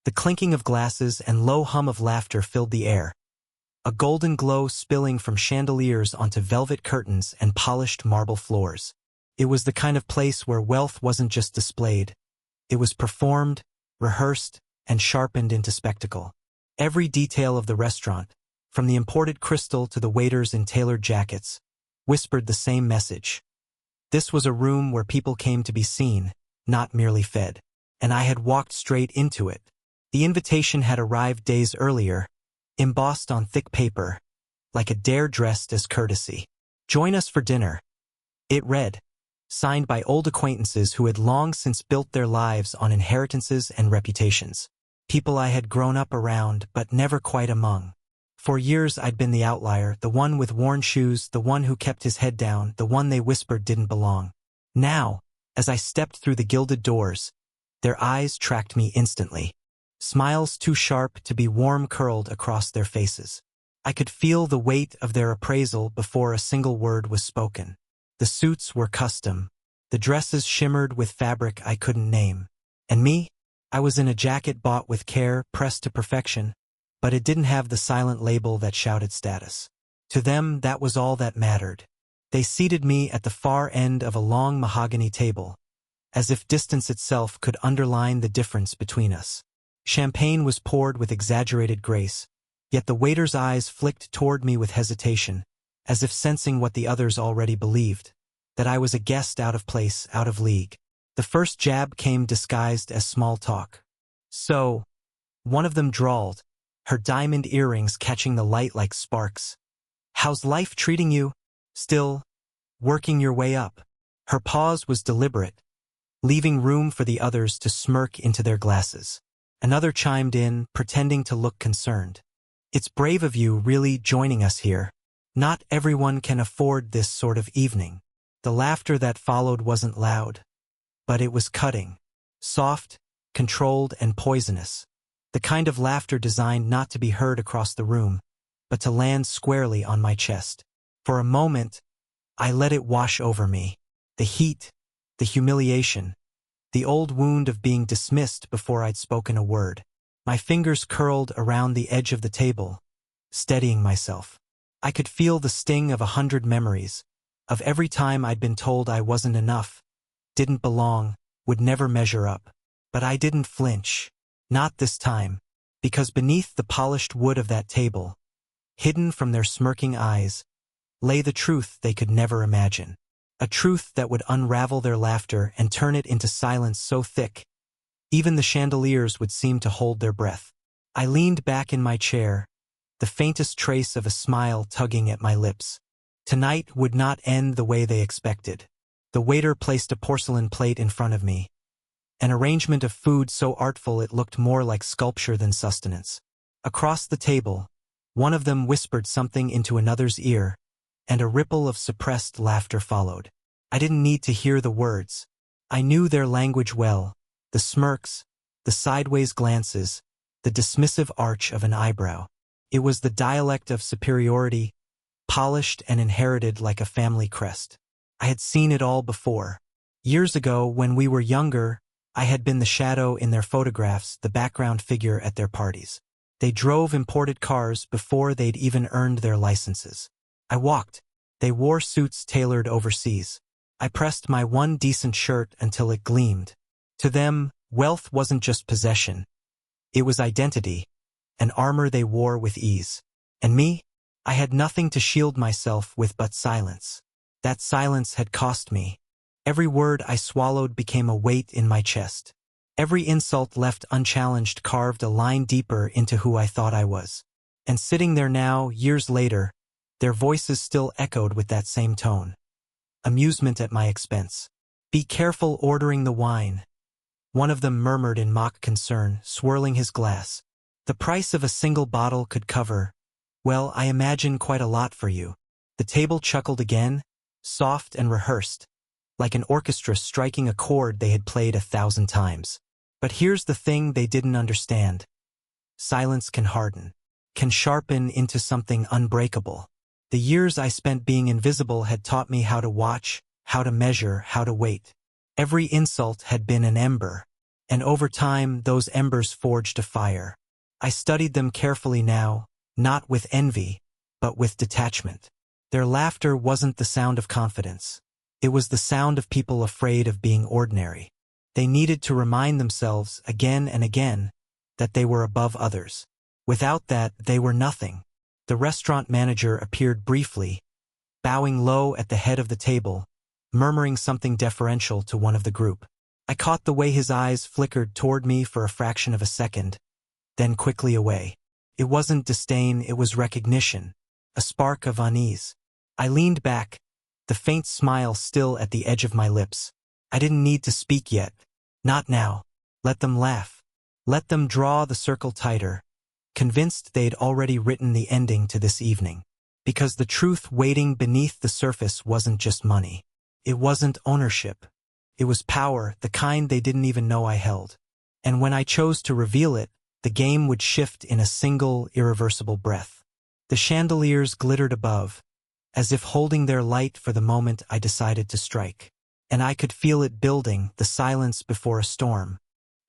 The clinking of glasses and low hum of laughter filled the air, a golden glow spilling from chandeliers onto velvet curtains and polished marble floors. It was the kind of place where wealth wasn't just displayed. It was performed, rehearsed, and sharpened into spectacle. Every detail of the restaurant, from the imported crystal to the waiters in tailored jackets, whispered the same message. This was a room where people came to be seen, not merely fed. And I had walked straight into it. The invitation had arrived days earlier, embossed on thick paper, like a dare dressed as courtesy. "Join us for dinner," it read, signed by old acquaintances who had long since built their lives on inheritances and reputations. People I had grown up around but never quite among. For years I'd been the outlier, the one with worn shoes, the one who kept his head down, the one they whispered didn't belong. Now, as I stepped through the gilded doors, their eyes tracked me instantly. Smiles too sharp to be warm curled across their faces. I could feel the weight of their appraisal before a single word was spoken. The suits were custom. The dresses shimmered with fabric I couldn't name. And me? I was in a jacket bought with care, pressed to perfection, but it didn't have the silent label that shouted status. To them, that was all that mattered. They seated me at the far end of a long mahogany table, as if distance itself could underline the difference between us. Champagne was poured with exaggerated grace, yet the waiter's eyes flicked toward me with hesitation, as if sensing what the others already believed, that I was a guest out of place, out of league. The first jab came disguised as small talk. "So," one of them drawled, her diamond earrings catching the light like sparks. "How's life treating you? Still working your way up?" Her pause was deliberate, leaving room for the others to smirk into their glasses. Another chimed in, pretending to look concerned. "It's brave of you really joining us here. Not everyone can afford this sort of evening." The laughter that followed wasn't loud, but it was cutting, soft, controlled, and poisonous. The kind of laughter designed not to be heard across the room, but to land squarely on my chest. For a moment, I let it wash over me. The heat, the humiliation, the old wound of being dismissed before I'd spoken a word. My fingers curled around the edge of the table, steadying myself. I could feel the sting of 100 memories, of every time I'd been told I wasn't enough, didn't belong, would never measure up. But I didn't flinch. Not this time, because beneath the polished wood of that table, hidden from their smirking eyes, lay the truth they could never imagine. A truth that would unravel their laughter and turn it into silence so thick, even the chandeliers would seem to hold their breath. I leaned back in my chair, the faintest trace of a smile tugging at my lips. Tonight would not end the way they expected. The waiter placed a porcelain plate in front of me, an arrangement of food so artful it looked more like sculpture than sustenance. Across the table, one of them whispered something into another's ear, and a ripple of suppressed laughter followed. I didn't need to hear the words. I knew their language well, the smirks, the sideways glances, the dismissive arch of an eyebrow. It was the dialect of superiority, polished and inherited like a family crest. I had seen it all before. Years ago, when we were younger, I had been the shadow in their photographs, the background figure at their parties. They drove imported cars before they'd even earned their licenses. I walked. They wore suits tailored overseas. I pressed my one decent shirt until it gleamed. To them, wealth wasn't just possession. It was identity, an armor they wore with ease. And me? I had nothing to shield myself with but silence. That silence had cost me. Every word I swallowed became a weight in my chest. Every insult left unchallenged carved a line deeper into who I thought I was. And sitting there now, years later, their voices still echoed with that same tone. Amusement at my expense. "Be careful ordering the wine," one of them murmured in mock concern, swirling his glass. "The price of a single bottle could cover, well, I imagine quite a lot for you." The table chuckled again, soft and rehearsed, like an orchestra striking a chord they had played 1,000 times. But here's the thing they didn't understand. Silence can harden, can sharpen into something unbreakable. The years I spent being invisible had taught me how to watch, how to measure, how to wait. Every insult had been an ember, and over time those embers forged a fire. I studied them carefully now, not with envy, but with detachment. Their laughter wasn't the sound of confidence. It was the sound of people afraid of being ordinary. They needed to remind themselves again and again that they were above others. Without that, they were nothing. The restaurant manager appeared briefly, bowing low at the head of the table, murmuring something deferential to one of the group. I caught the way his eyes flickered toward me for a fraction of a second, then quickly away. It wasn't disdain, it was recognition, a spark of unease. I leaned back, the faint smile still at the edge of my lips. I didn't need to speak yet. Not now. Let them laugh. Let them draw the circle tighter, convinced they'd already written the ending to this evening. Because the truth waiting beneath the surface wasn't just money. It wasn't ownership. It was power, the kind they didn't even know I held. And when I chose to reveal it, the game would shift in a single, irreversible breath. The chandeliers glittered above, as if holding their light for the moment I decided to strike. And I could feel it building, the silence before a storm.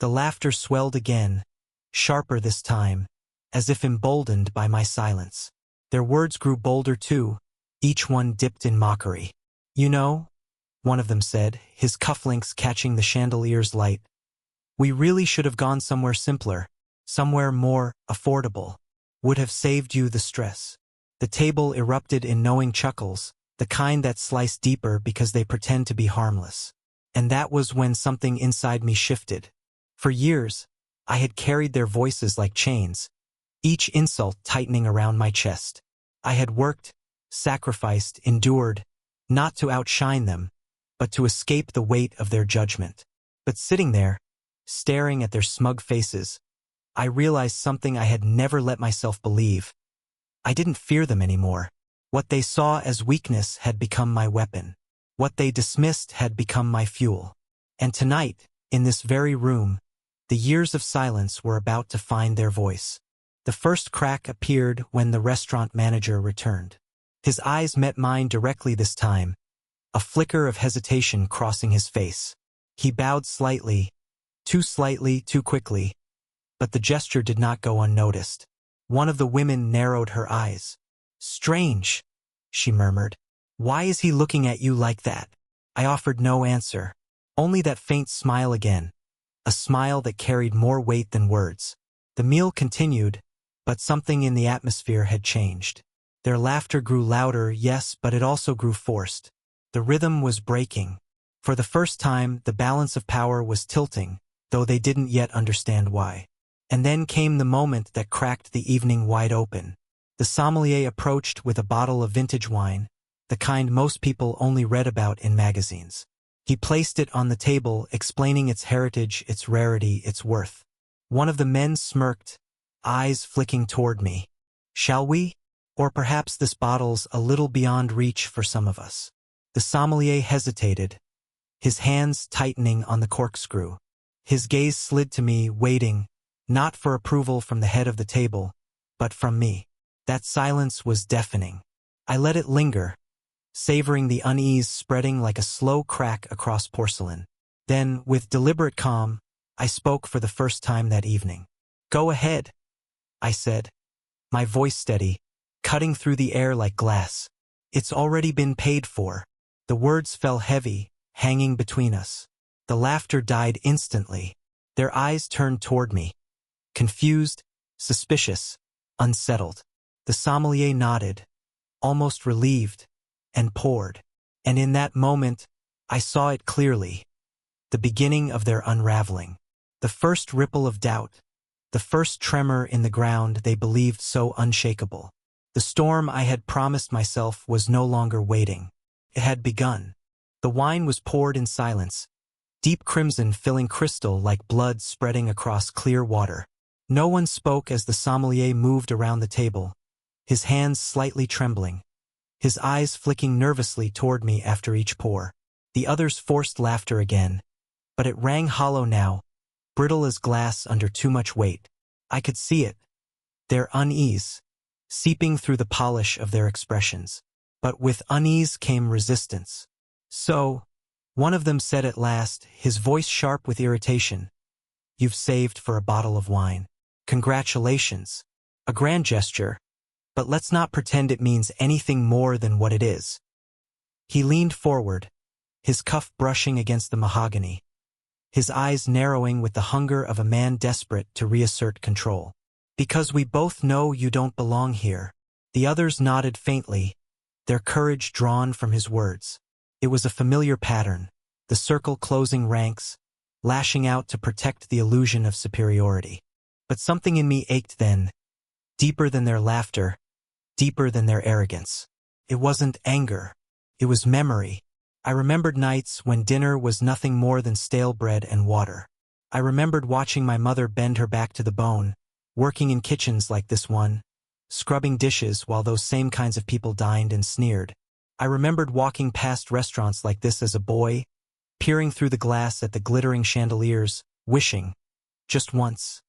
The laughter swelled again, sharper this time, as if emboldened by my silence. Their words grew bolder too, each one dipped in mockery. You know, one of them said, his cufflinks catching the chandelier's light, we really should have gone somewhere simpler, somewhere more affordable. Would have saved you the stress. The table erupted in knowing chuckles, the kind that slice deeper because they pretend to be harmless. And that was when something inside me shifted. For years, I had carried their voices like chains, each insult tightening around my chest. I had worked, sacrificed, endured, not to outshine them, but to escape the weight of their judgment. But sitting there, staring at their smug faces, I realized something I had never let myself believe. I didn't fear them anymore. What they saw as weakness had become my weapon. What they dismissed had become my fuel. And tonight, in this very room, the years of silence were about to find their voice. The first crack appeared when the restaurant manager returned. His eyes met mine directly this time, a flicker of hesitation crossing his face. He bowed slightly, too quickly, but the gesture did not go unnoticed. One of the women narrowed her eyes. Strange, she murmured. Why is he looking at you like that? I offered no answer, only that faint smile again, a smile that carried more weight than words. The meal continued, but something in the atmosphere had changed. Their laughter grew louder, yes, but it also grew forced. The rhythm was breaking. For the first time, the balance of power was tilting, though they didn't yet understand why. And then came the moment that cracked the evening wide open. The sommelier approached with a bottle of vintage wine, the kind most people only read about in magazines. He placed it on the table, explaining its heritage, its rarity, its worth. One of the men smirked, eyes flicking toward me. Shall we? Or perhaps this bottle's a little beyond reach for some of us. The sommelier hesitated, his hands tightening on the corkscrew. His gaze slid to me, waiting, not for approval from the head of the table, but from me. That silence was deafening. I let it linger, savoring the unease spreading like a slow crack across porcelain. Then, with deliberate calm, I spoke for the first time that evening. Go ahead, I said, my voice steady, cutting through the air like glass. It's already been paid for. The words fell heavy, hanging between us. The laughter died instantly. Their eyes turned toward me, confused, suspicious, unsettled. The sommelier nodded, almost relieved, and poured. And in that moment, I saw it clearly. The beginning of their unraveling. The first ripple of doubt. The first tremor in the ground they believed so unshakable. The storm I had promised myself was no longer waiting. It had begun. The wine was poured in silence, deep crimson filling crystal like blood spreading across clear water. No one spoke as the sommelier moved around the table, his hands slightly trembling, his eyes flicking nervously toward me after each pour. The others forced laughter again, but it rang hollow now, brittle as glass under too much weight. I could see it, their unease, seeping through the polish of their expressions. But with unease came resistance. So, one of them said at last, his voice sharp with irritation, you've saved for a bottle of wine. Congratulations. A grand gesture, but let's not pretend it means anything more than what it is. He leaned forward, his cuff brushing against the mahogany, his eyes narrowing with the hunger of a man desperate to reassert control. Because we both know you don't belong here. The others nodded faintly, their courage drawn from his words. It was a familiar pattern, the circle closing ranks, lashing out to protect the illusion of superiority. But something in me ached then, deeper than their laughter, deeper than their arrogance. It wasn't anger. It was memory. I remembered nights when dinner was nothing more than stale bread and water. I remembered watching my mother bend her back to the bone, working in kitchens like this one, scrubbing dishes while those same kinds of people dined and sneered. I remembered walking past restaurants like this as a boy, peering through the glass at the glittering chandeliers, wishing, just once,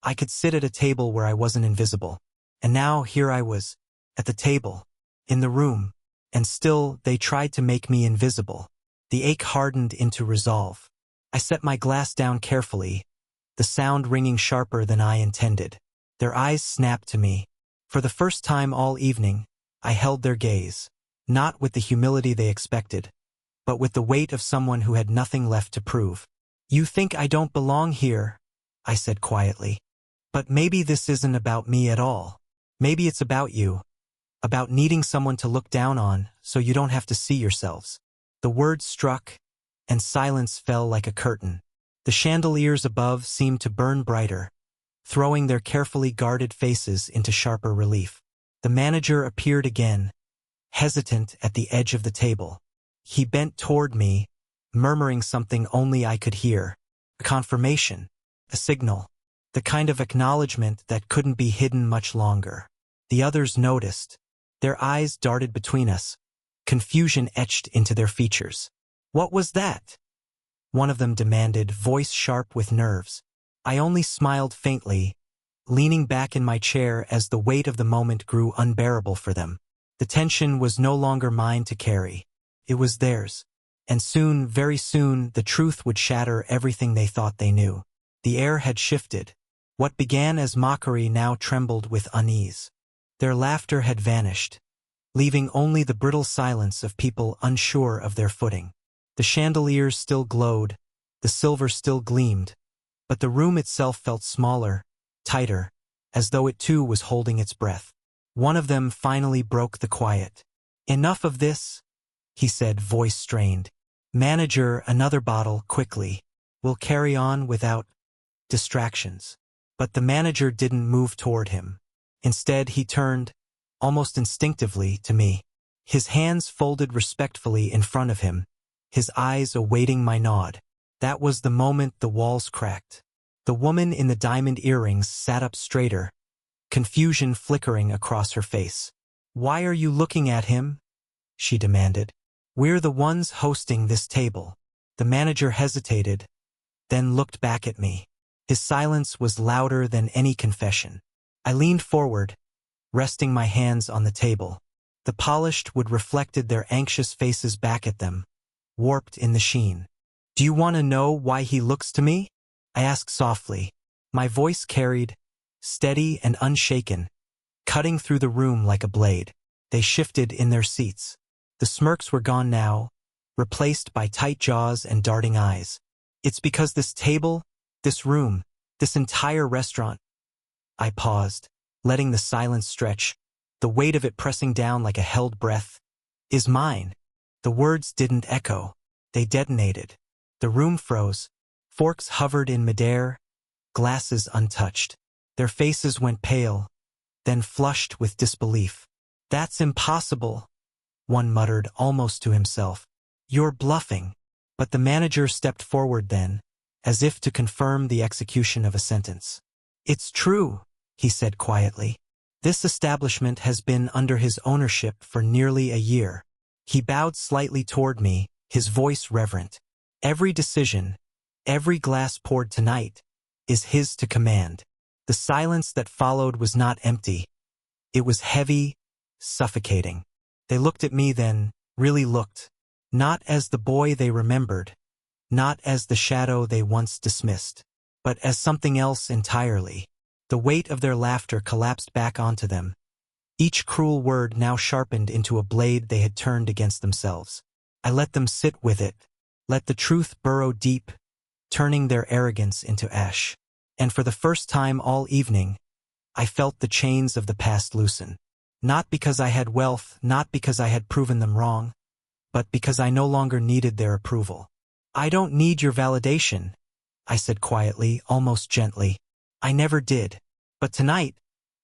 I could sit at a table where I wasn't invisible. And now here I was, at the table, in the room, and still they tried to make me invisible. The ache hardened into resolve. I set my glass down carefully, the sound ringing sharper than I intended. Their eyes snapped to me. For the first time all evening, I held their gaze, not with the humility they expected, but with the weight of someone who had nothing left to prove. You think I don't belong here, I said quietly. But maybe this isn't about me at all. Maybe it's about you, about needing someone to look down on so you don't have to see yourselves. The words struck, and silence fell like a curtain. The chandeliers above seemed to burn brighter, throwing their carefully guarded faces into sharper relief. The manager appeared again, hesitant at the edge of the table. He bent toward me, murmuring something only I could hear. A confirmation, a signal, the kind of acknowledgement that couldn't be hidden much longer. The others noticed. Their eyes darted between us, confusion etched into their features. What was that? One of them demanded, voice sharp with nerves. I only smiled faintly, leaning back in my chair as the weight of the moment grew unbearable for them. The tension was no longer mine to carry. It was theirs. And soon, very soon, the truth would shatter everything they thought they knew. The air had shifted. What began as mockery now trembled with unease. Their laughter had vanished, leaving only the brittle silence of people unsure of their footing. The chandeliers still glowed, the silver still gleamed, but the room itself felt smaller, tighter, as though it too was holding its breath. One of them finally broke the quiet. Enough of this, he said, voice strained. Manager, another bottle, quickly. We'll carry on without distractions. But the manager didn't move toward him. Instead, he turned, almost instinctively, to me. His hands folded respectfully in front of him, his eyes awaiting my nod. That was the moment the walls cracked. The woman in the diamond earrings sat up straighter, confusion flickering across her face. Why are you looking at him? She demanded. We're the ones hosting this table. The manager hesitated, then looked back at me. His silence was louder than any confession. I leaned forward, resting my hands on the table. The polished wood reflected their anxious faces back at them, warped in the sheen. Do you want to know why he looks to me? I asked softly. My voice carried, steady and unshaken, cutting through the room like a blade. They shifted in their seats. The smirks were gone now, replaced by tight jaws and darting eyes. It's because this table, this room, this entire restaurant. I paused, letting the silence stretch, the weight of it pressing down like a held breath, is mine. The words didn't echo. They detonated. The room froze. Forks hovered in midair, glasses untouched. Their faces went pale, then flushed with disbelief. That's impossible, one muttered almost to himself. You're bluffing. But the manager stepped forward then, as if to confirm the execution of a sentence. It's true, he said quietly. This establishment has been under his ownership for nearly a year. He bowed slightly toward me, his voice reverent. Every decision, every glass poured tonight, is his to command. The silence that followed was not empty. It was heavy, suffocating. They looked at me then, really looked. Not as the boy they remembered, not as the shadow they once dismissed. but as something else entirely. The weight of their laughter collapsed back onto them, each cruel word now sharpened into a blade they had turned against themselves. I let them sit with it, let the truth burrow deep, turning their arrogance into ash. And for the first time all evening, I felt the chains of the past loosen. Not because I had wealth, not because I had proven them wrong, but because I no longer needed their approval. I don't need your validation, I said quietly, almost gently. I never did. But tonight,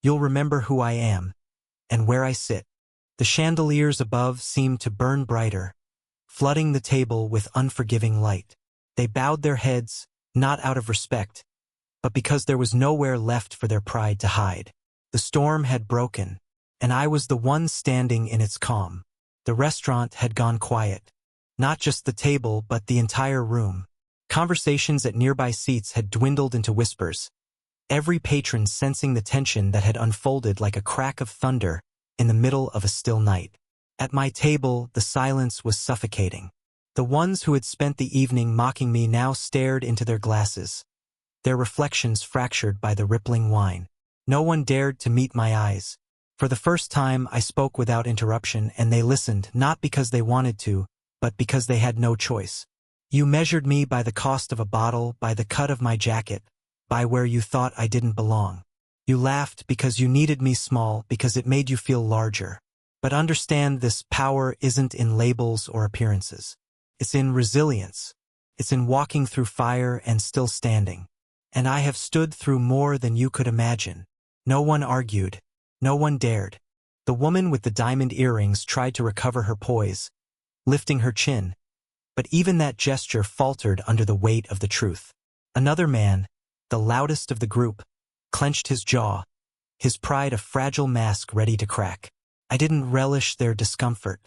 you'll remember who I am, and where I sit. The chandeliers above seemed to burn brighter, flooding the table with unforgiving light. They bowed their heads, not out of respect, but because there was nowhere left for their pride to hide. The storm had broken, and I was the one standing in its calm. The restaurant had gone quiet. Not just the table, but the entire room. Conversations at nearby seats had dwindled into whispers, every patron sensing the tension that had unfolded like a crack of thunder in the middle of a still night. At my table, the silence was suffocating. The ones who had spent the evening mocking me now stared into their glasses, their reflections fractured by the rippling wine. No one dared to meet my eyes. For the first time, I spoke without interruption, and they listened, not because they wanted to, but because they had no choice. You measured me by the cost of a bottle, by the cut of my jacket, by where you thought I didn't belong. You laughed because you needed me small, because it made you feel larger. But understand, this power isn't in labels or appearances. It's in resilience. It's in walking through fire and still standing. And I have stood through more than you could imagine. No one argued. No one dared. The woman with the diamond earrings tried to recover her poise, lifting her chin. But even that gesture faltered under the weight of the truth. Another man, the loudest of the group, clenched his jaw, his pride a fragile mask ready to crack. I didn't relish their discomfort.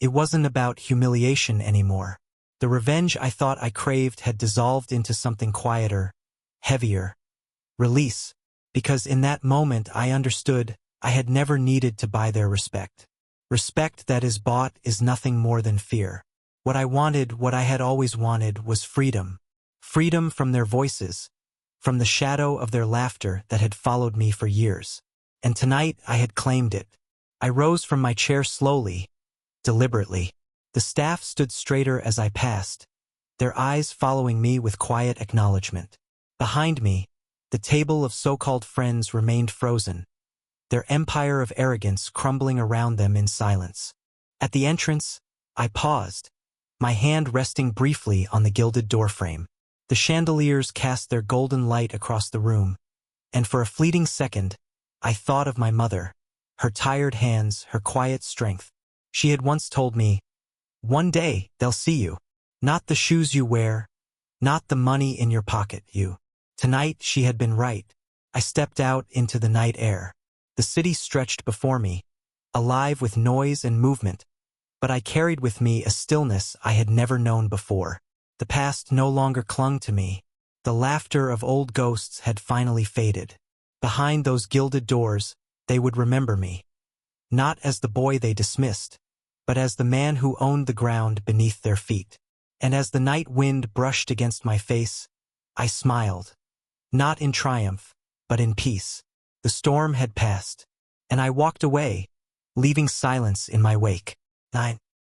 It wasn't about humiliation anymore. The revenge I thought I craved had dissolved into something quieter, heavier. Release. Because in that moment I understood I had never needed to buy their respect. Respect that is bought is nothing more than fear. What I wanted, what I had always wanted, was freedom. Freedom from their voices, from the shadow of their laughter that had followed me for years. And tonight I had claimed it. I rose from my chair slowly, deliberately. The staff stood straighter as I passed, their eyes following me with quiet acknowledgement. Behind me, the table of so-called friends remained frozen, their empire of arrogance crumbling around them in silence. At the entrance, I paused, my hand resting briefly on the gilded doorframe. The chandeliers cast their golden light across the room, and for a fleeting second, I thought of my mother, her tired hands, her quiet strength. She had once told me, "One day, they'll see you. Not the shoes you wear, not the money in your pocket, you." Tonight, she had been right. I stepped out into the night air. The city stretched before me, alive with noise and movement, but I carried with me a stillness I had never known before. The past no longer clung to me. The laughter of old ghosts had finally faded. Behind those gilded doors, they would remember me, not as the boy they dismissed, but as the man who owned the ground beneath their feet. And as the night wind brushed against my face, I smiled, not in triumph, but in peace. The storm had passed, and I walked away, leaving silence in my wake. 9.